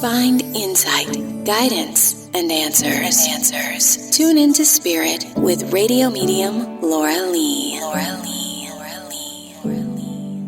Find insight, guidance, and answers. Tune into Spirit with radio medium Laura Lee.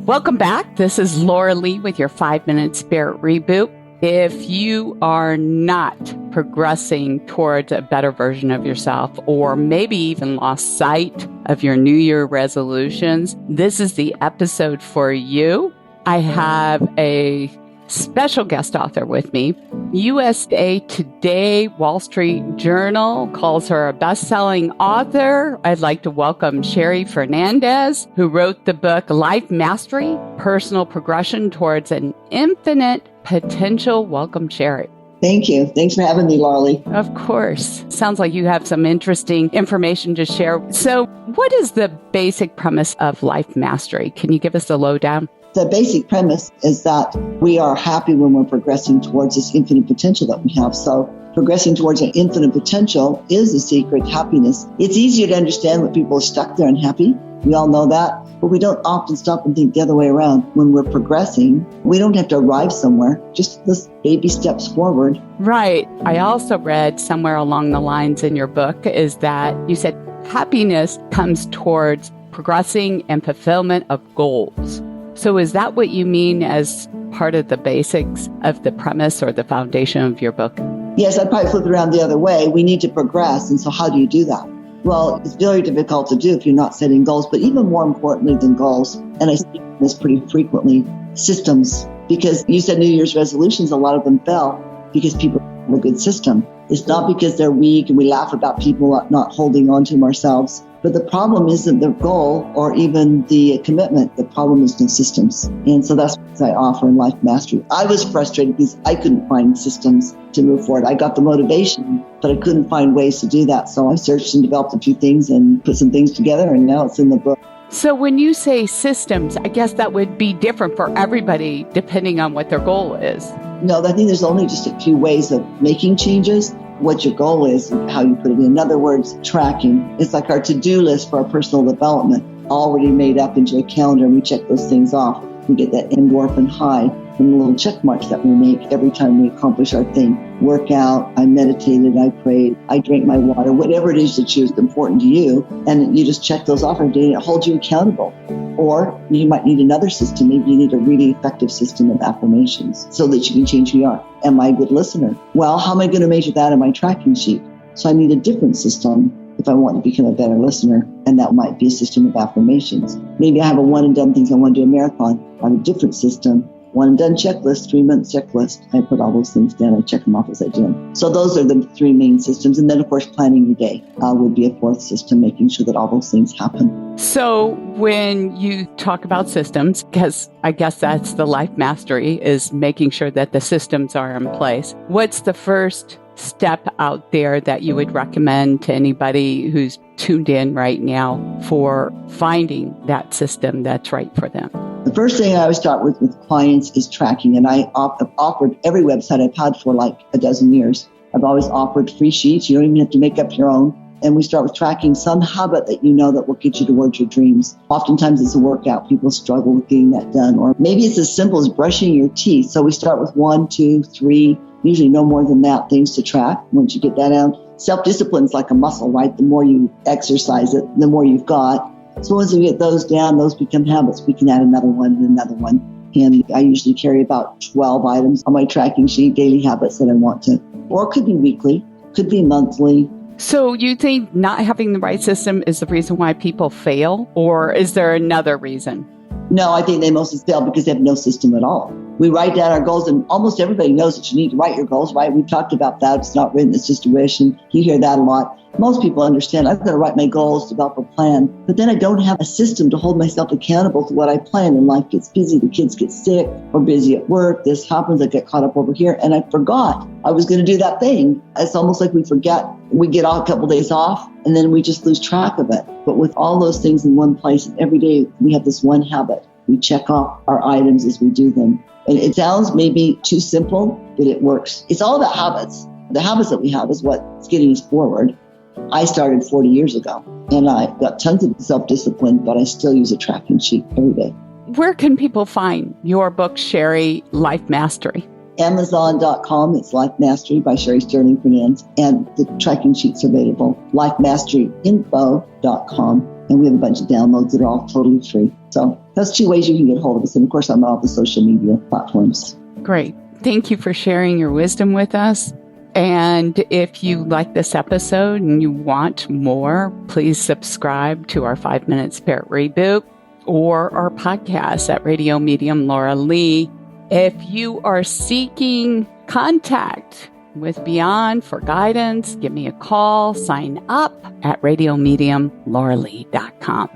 Welcome back. This is Laura Lee with your 5-Minute Spirit Reboot. If you are not progressing towards a better version of yourself, or maybe even lost sight of your New Year resolutions, this is the episode for you. I have a special guest author with me. USA Today, Wall Street Journal calls her a best-selling author. I'd like to welcome Sherry Fernandez, who wrote the book Life Mastery, Personal Progression Towards an Infinite Potential. Welcome, Sherry. Thank you. Thanks for having me, Laurie. Of course. Sounds like you have some interesting information to share. So what is the basic premise of Life Mastery? Can you give us the lowdown? The basic premise is that we are happy when we're progressing towards this infinite potential that we have. So progressing towards an infinite potential is the secret to happiness. It's easier to understand when people are stuck there unhappy. We all know that. But we don't often stop and think the other way around. When we're progressing, we don't have to arrive somewhere, just this baby steps forward. Right. I also read somewhere along the lines in your book is that you said happiness comes towards progressing and fulfillment of goals. So is that what you mean as part of the basics of the premise or the foundation of your book? Yes, I'd probably flip it around the other way. We need to progress. And so how do you do that? Well, it's very difficult to do if you're not setting goals, but even more importantly than goals, and I see this pretty frequently, systems. Because you said New Year's resolutions, a lot of them fell because people have a good system. It's not because they're weak and we laugh about people not holding on to them ourselves. But the problem isn't the goal or even the commitment. The problem is the systems. And so that's what I offer in Life Mastery. I was frustrated because I couldn't find systems to move forward. I got the motivation, but I couldn't find ways to do that. So I searched and developed a few things and put some things together, and now it's in the book. So when you say systems, I guess that would be different for everybody depending on what their goal is. No, I think there's only just a few ways of making changes. What your goal is and how you put it in. In other words, tracking. It's like our to-do list for our personal development, already made up into a calendar, and we check those things off. We get that endorphin high from the little check marks that we make every time we accomplish our thing. Work out, I meditated, I prayed, I drank my water, whatever it is that is important to you. And you just check those off every day and it holds you accountable. Or you might need another system. Maybe you need a really effective system of affirmations so that you can change who you are. Am I a good listener? Well, how am I going to measure that in my tracking sheet? So I need a different system if I want to become a better listener, and that might be a system of affirmations. Maybe I have a one and done things. I want to do a marathon. I have a different system. One and done checklist, 3-month checklist. I put all those things down. I check them off as I do them. So those are the three main systems. And then, of course, planning your day would be a fourth system, making sure that all those things happen. So when you talk about systems, because I guess that's the Life Mastery, is making sure that the systems are in place. What's the first step out there that you would recommend to anybody who's tuned in right now for finding that system that's right for them? The first thing I always start with clients is tracking. And I've offered every website I've had for like a dozen years. I've always offered free sheets. You don't even have to make up your own. And we start with tracking some habit that you know that will get you towards your dreams. Oftentimes it's a workout. People struggle with getting that done. Or maybe it's as simple as brushing your teeth. So we start with 1, 2, 3, usually no more than that, things to track. Once you get that out, self-discipline is like a muscle, right? The more you exercise it, the more you've got. So once we get those down, those become habits. We can add another one and another one. And I usually carry about 12 items on my tracking sheet, daily habits that I want to, or it could be weekly, could be monthly. So you think not having the right system is the reason why people fail, or is there another reason? No, I think they mostly fail because they have no system at all. We write down our goals, and almost everybody knows that you need to write your goals, right? We've talked about that. It's not written, it's just a wish, and you hear that a lot. Most people understand I've got to write my goals, develop a plan, but then I don't have a system to hold myself accountable to what I plan, and life gets busy, the kids get sick, we're busy at work, this happens, I get caught up over here, and I forgot I was going to do that thing. It's almost like we forget. We get a couple days off, and then we just lose track of it. But with all those things in one place, and every day we have this one habit. We check off our items as we do them. And it sounds maybe too simple, but it works. It's all about habits. The habits that we have is what's getting us forward. I started 40 years ago, and I got tons of self-discipline, but I still use a tracking sheet every day. Where can people find your book, Sherry, Life Mastery? Amazon.com, it's Life Mastery by Sherry Fernandez, and the tracking sheets are available. LifeMasteryInfo.com, and we have a bunch of downloads that are all totally free. So that's 2 ways you can get hold of us. And of course, I'm on all the social media platforms. Great. Thank you for sharing your wisdom with us. And if you like this episode and you want more, please subscribe to our 5-Minute Spirit Reboot or our podcast at Radio Medium Laura Lee. If you are seeking contact with Beyond for guidance, give me a call, sign up at radiomediumlauralee.com.